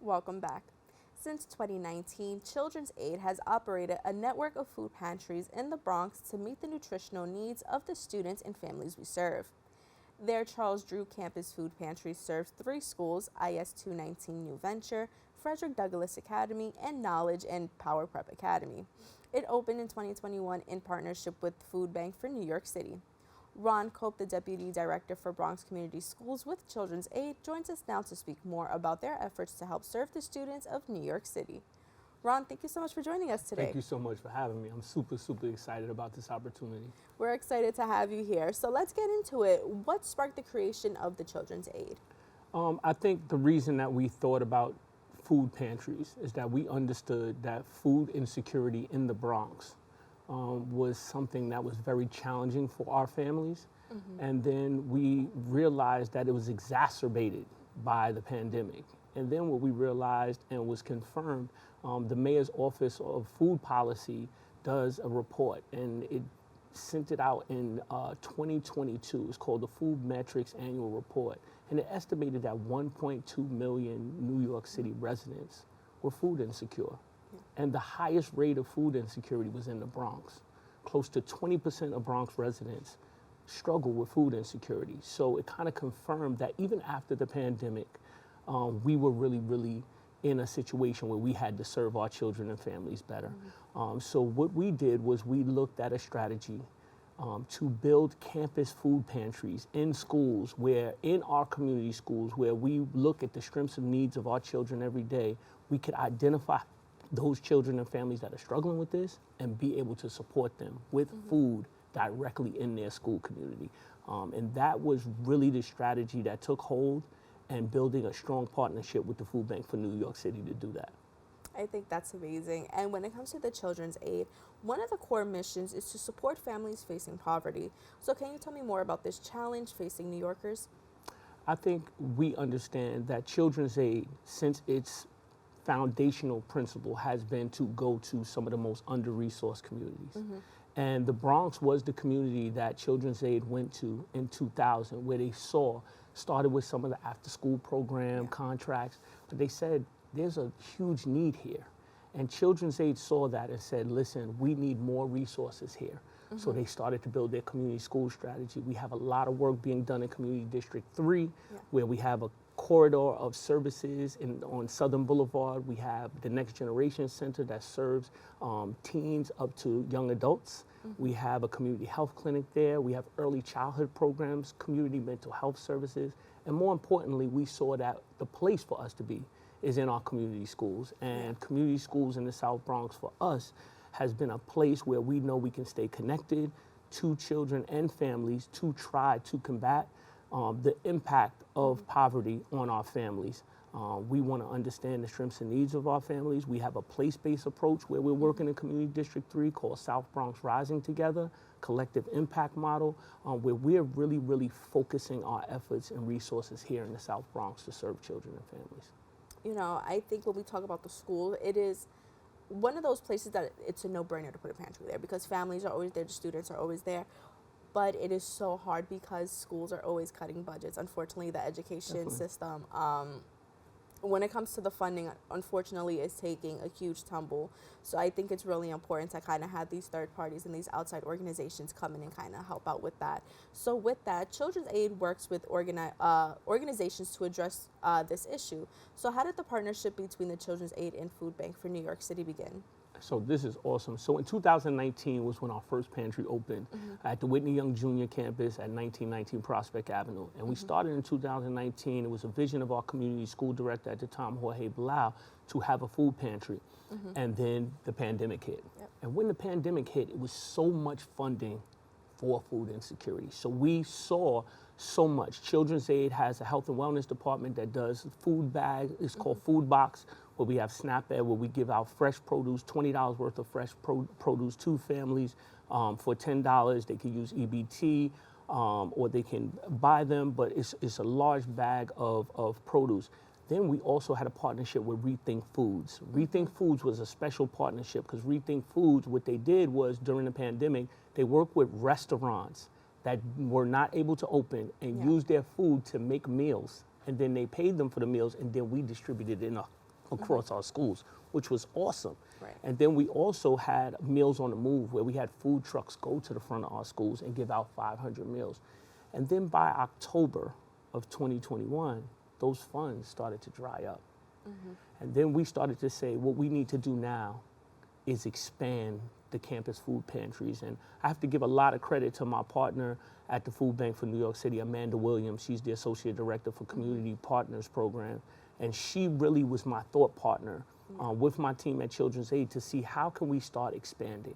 Welcome back. Since 2019, Children's Aid has operated a network of food pantries in the Bronx to meet the nutritional needs of the students and families we serve. Their Charles Drew Campus Food Pantry serves three schools: IS 219 New Venture, Frederick Douglass Academy, and Knowledge and Power Prep Academy. It opened in 2021 in partnership with Food Bank for New York City. Ron Cope, the Deputy Director for Bronx Community Schools with Children's Aid, joins us now to speak more about their efforts to help serve the students of New York City. Ron, thank you so much for joining us today. Thank you so much for having me. I'm super excited about this opportunity. We're excited to have you here. So let's get into it. What sparked the creation of the Children's Aid? I think the reason that we thought about food pantries is that we understood that food insecurity in the Bronx was something that was very challenging for our families. And then we realized that it was exacerbated by the pandemic. And then what we realized and was confirmed, the Mayor's Office of Food Policy does a report, and it sent it out in 2022. It's called the Food Metrics Annual Report. And it estimated that 1.2 million New York City residents were food insecure. And the highest rate of food insecurity was in the Bronx. Close to 20% of Bronx residents struggle with food insecurity. So it kind of confirmed that even after the pandemic, we were really in a situation where we had to serve our children and families better. So what we did was we looked at a strategy to build campus food pantries in schools, where in our community schools, where we look at the strengths and needs of our children every day, we could identify those children and families that are struggling with this and be able to support them with food directly in their school community. And that was really the strategy that took hold, and building a strong partnership with the Food Bank for New York City to do that. I think that's amazing. And when it comes to the Children's Aid, one of the core missions is to support families facing poverty. So can you tell me more about this challenge facing New Yorkers? I think we understand that Children's Aid, since its foundational principle, has been to go to some of the most under-resourced communities. And the Bronx was the community that Children's Aid went to in 2000, where they started with some of the after-school program contracts, but they said, there's a huge need here. And Children's Aid saw that and said, listen, we need more resources here. So they started to build their community school strategy. We have a lot of work being done in Community District 3, where we have a corridor of services on Southern Boulevard. We have the Next Generation Center that serves teens up to young adults. We have a community health clinic there. We have early childhood programs, community mental health services. And more importantly, we saw that the place for us to be is in our community schools. And community schools in the South Bronx for us has been a place where we know we can stay connected to children and families to try to combat the impact of poverty on our families. We want to understand the strengths and needs of our families. We have a place-based approach where we're working in Community District 3 called South Bronx Rising Together, collective impact model, where we're really focusing our efforts and resources here in the South Bronx to serve children and families. You know, I think when we talk about the school, it is one of those places that it's a no-brainer to put a pantry there, because families are always there, the students are always there. But it is so hard because schools are always cutting budgets. Unfortunately, the education system, when it comes to the funding, unfortunately, is taking a huge tumble. So I think it's really important to kind of have these third parties and these outside organizations come in and kind of help out with that. So with that, Children's Aid works with organizations to address this issue. So how did the partnership between the Children's Aid and Food Bank for New York City begin? So this is awesome. So in 2019 was when our first pantry opened at the Whitney Young Junior campus at 1919 Prospect Avenue. And we started in 2019. It was a vision of our community school director at the time, Jorge Blau, to have a food pantry. And then the pandemic hit. And when the pandemic hit, it was so much funding for food insecurity. So we saw so much. Children's Aid has a health and wellness department that does food bags. It's called Food Box, where we have SNAP Ed, where we give out fresh produce, $20 worth of fresh produce to families for $10. They can use EBT or they can buy them, but it's a large bag of produce. Then we also had a partnership with Rethink Foods. Rethink Foods was a special partnership because Rethink Foods, what they did was during the pandemic, they worked with restaurants that were not able to open and use their food to make meals. And then they paid them for the meals, and then we distributed it in across our schools, which was awesome. Right. And then we also had Meals on the Move, where we had food trucks go to the front of our schools and give out 500 meals. And then by October of 2021, those funds started to dry up. And then we started to say, what we need to do now is expand the campus food pantries. And I have to give a lot of credit to my partner at the Food Bank for New York City, Amanda Williams. She's the Associate Director for Community Partners Program. And she really was my thought partner with my team at Children's Aid to see how can we start expanding.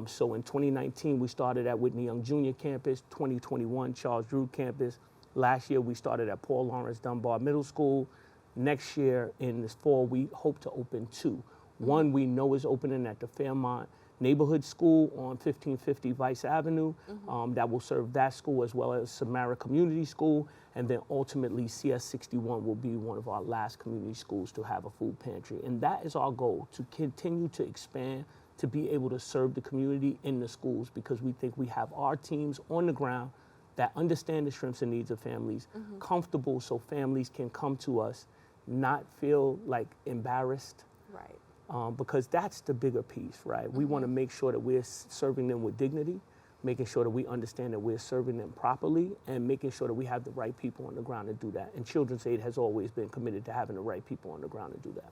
So in 2019, we started at Whitney Young Junior Campus, 2021, Charles Drew Campus. Last year, we started at Paul Lawrence Dunbar Middle School. Next year, in this fall, we hope to open 2. One we know is opening at the Fairmont Neighborhood School on 1550 Vice Avenue. That will serve that school as well as Samara Community School. And then ultimately, CS 61 will be one of our last community schools to have a food pantry. And that is our goal, to continue to expand, to be able to serve the community in the schools, because we think we have our teams on the ground that understand the strengths and needs of families, comfortable so families can come to us, not feel like embarrassed. Right. Because that's the bigger piece, right? We want to make sure that we're serving them with dignity, making sure that we understand that we're serving them properly, and making sure that we have the right people on the ground to do that. And Children's Aid has always been committed to having the right people on the ground to do that.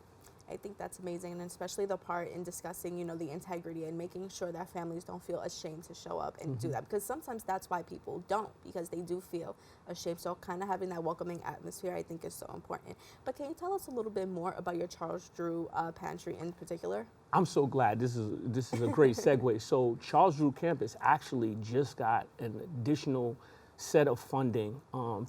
I think that's amazing, and especially the part in discussing, the integrity and making sure that families don't feel ashamed to show up and do that, because sometimes that's why people don't, because they do feel ashamed. So kind of having that welcoming atmosphere, I think, is so important. But can you tell us a little bit more about your Charles Drew pantry in particular? I'm so glad. This is a great segue. So Charles Drew Campus actually just got an additional set of funding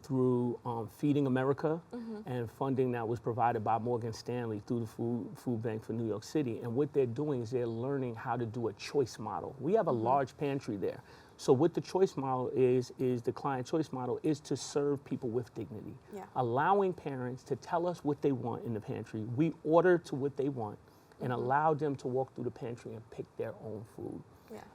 through Feeding America and funding that was provided by Morgan Stanley through the Food Bank for New York City. And what they're doing is they're learning how to do a choice model. We have a large pantry there. So what the choice model is the client choice model is to serve people with dignity, allowing parents to tell us what they want in the pantry. We order to what they want and allow them to walk through the pantry and pick their own food.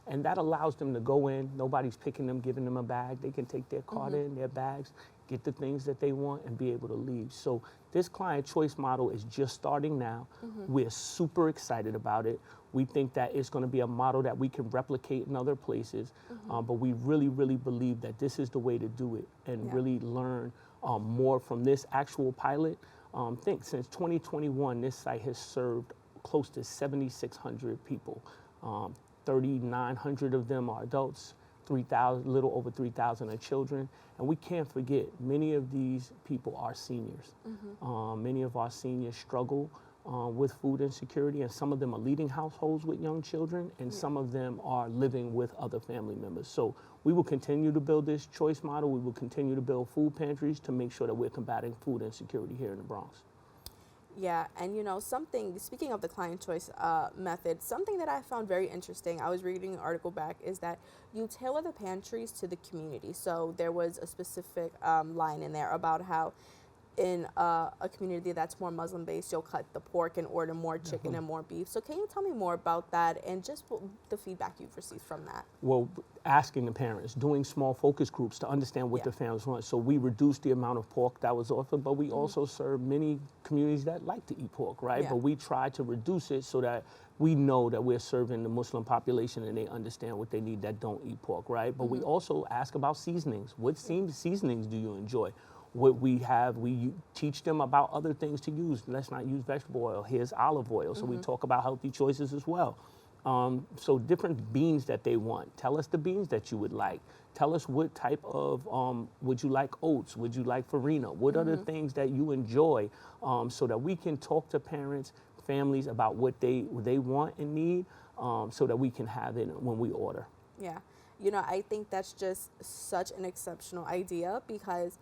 And that allows them to go in, nobody's picking them, giving them a bag. They can take their cart in, their bags, get the things that they want, and be able to leave. So this client choice model is just starting now. We're super excited about it. We think that it's going to be a model that we can replicate in other places, but we really, really believe that this is the way to do it and really learn more from this actual pilot. Think since 2021, this site has served close to 7,600 people. 3,900 of them are adults, 3,000, little over 3,000 are children. And we can't forget, many of these people are seniors. Many of our seniors struggle with food insecurity, and some of them are leading households with young children, and some of them are living with other family members. So we will continue to build this choice model. We will continue to build food pantries to make sure that we're combating food insecurity here in the Bronx. Yeah, and speaking of the client choice method, something that I found very interesting, I was reading an article back, is that you tailor the pantries to the community. So there was a specific line in there about how in a community that's more Muslim-based, you'll cut the pork and order more chicken and more beef. So can you tell me more about that and just the feedback you've received from that? Well, asking the parents, doing small focus groups to understand what the families want. So we reduced the amount of pork that was offered, but we also serve many communities that like to eat pork, right? But we try to reduce it so that we know that we're serving the Muslim population and they understand what they need that don't eat pork, right? But we also ask about seasonings. What seasonings do you enjoy? What we have, we teach them about other things to use. Let's not use vegetable oil. Here's olive oil. So we talk about healthy choices as well. So different beans that they want. Tell us the beans that you would like. Tell us what type of, would you like oats? Would you like farina? What are the things that you enjoy, so that we can talk to parents, families about what they want and need, so that we can have it when we order. Yeah. I think that's just such an exceptional idea, because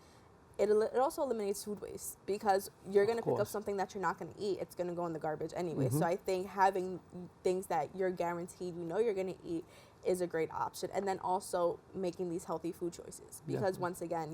it also eliminates food waste, because you're going to pick up something that you're not going to eat. It's going to go in the garbage anyway. So I think having things that you're guaranteed you're going to eat is a great option. And then also making these healthy food choices, because once again,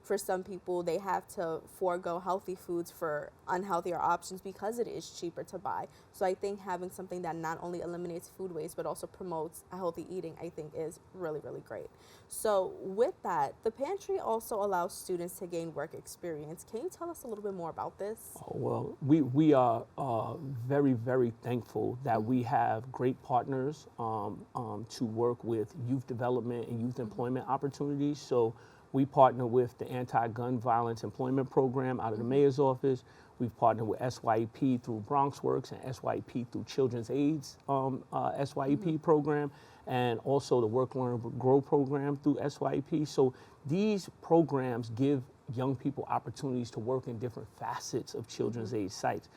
for some people, they have to forego healthy foods for unhealthier options because it is cheaper to buy. So I think having something that not only eliminates food waste but also promotes healthy eating, I think is really, really great. So with that, the pantry also allows students to gain work experience. Can you tell us a little bit more about this? Oh, well, we are very, very thankful that we have great partners to work with youth development and youth employment opportunities. So we partner with the Anti-Gun Violence Employment Program out of the mayor's office. We've partnered with SYEP through BronxWorks and SYEP through Children's Aid's SYEP program, and also the Work, Learn, Grow program through SYEP. So these programs give young people opportunities to work in different facets of children's aid sites.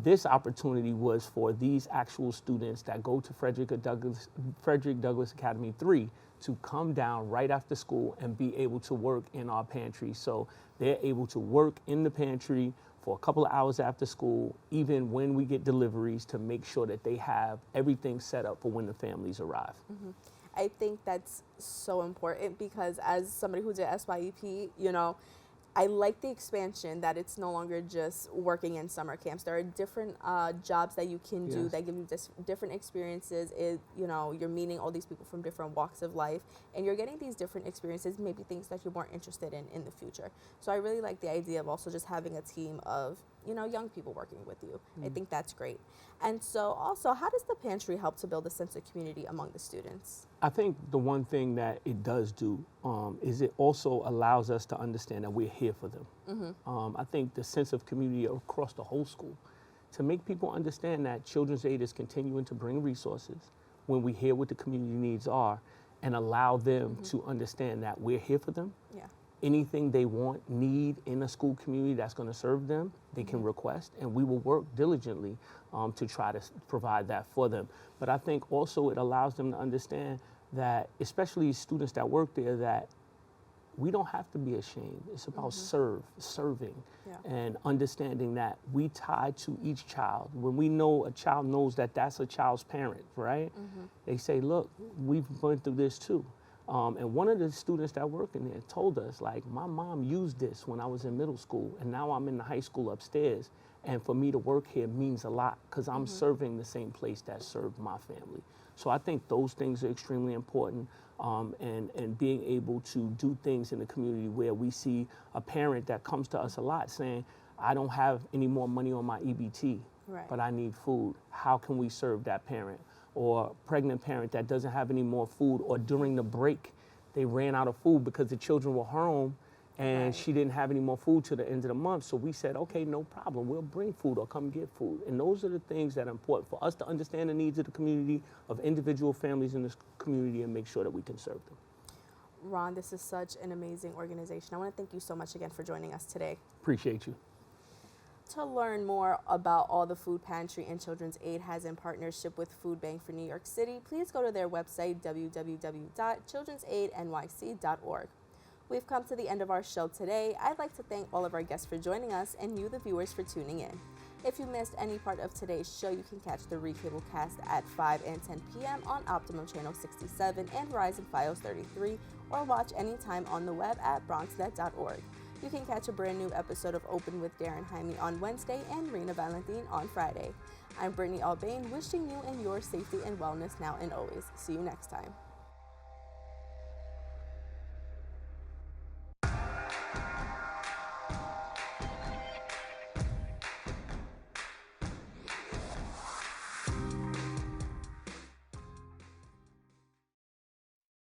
This opportunity was for these actual students that go to Frederick Douglass Academy 3 to come down right after school and be able to work in our pantry. So they're able to work in the pantry for a couple of hours after school, even when we get deliveries, to make sure that they have everything set up for when the families arrive. I think that's so important because as somebody who did SYEP, I like the expansion that it's no longer just working in summer camps. There are different jobs that you can do that give you different experiences. You're meeting all these people from different walks of life, and you're getting these different experiences, maybe things that you're more interested in the future. So I really like the idea of also just having a team of young people working with you. I think that's great. And so also, how does the pantry help to build a sense of community among the students? I think the one thing that it does do is it also allows us to understand that we're here for them. I think the sense of community across the whole school, to make people understand that Children's Aid is continuing to bring resources when we hear what the community needs are, and allow them to understand that we're here for them. Anything they need in a school community that's going to serve them, they can request, and we will work diligently to try to provide that for them. But I think also it allows them to understand that, especially students that work there, that we don't have to be ashamed. It's about serving, and understanding that we tie to each child. When we know a child knows that that's a child's parent, right? They say, look, we've been through this too. And one of the students that work in there told us, like, my mom used this when I was in middle school, and now I'm in the high school upstairs. And for me to work here means a lot because I'm serving the same place that served my family. So I think those things are extremely important, and being able to do things in the community where we see a parent that comes to us a lot saying, I don't have any more money on my EBT, but I need food. How can we serve that parent? Or pregnant parent that doesn't have any more food, or during the break, they ran out of food because the children were home and she didn't have any more food to the end of the month. So we said, okay, no problem, we'll bring food or come get food. And those are the things that are important for us to understand the needs of the community, of individual families in this community, and make sure that we can serve them. Ron, this is such an amazing organization. I want to thank you so much again for joining us today. Appreciate you. To learn more about all the food pantry and Children's Aid has in partnership with Food Bank for New York City, please go to their website, www.children'saidnyc.org. We've come to the end of our show today. I'd like to thank all of our guests for joining us and you, the viewers, for tuning in. If you missed any part of today's show, you can catch the recable cast at 5 and 10 p.m. on Optimum Channel 67 and Verizon Fios 33, or watch anytime on the web at BronxNet.org. You can catch a brand new episode of Open with Darren Jaime on Wednesday and Rena Valentine on Friday. I'm Brittany Aubain, wishing you and yours safety and wellness now and always. See you next time.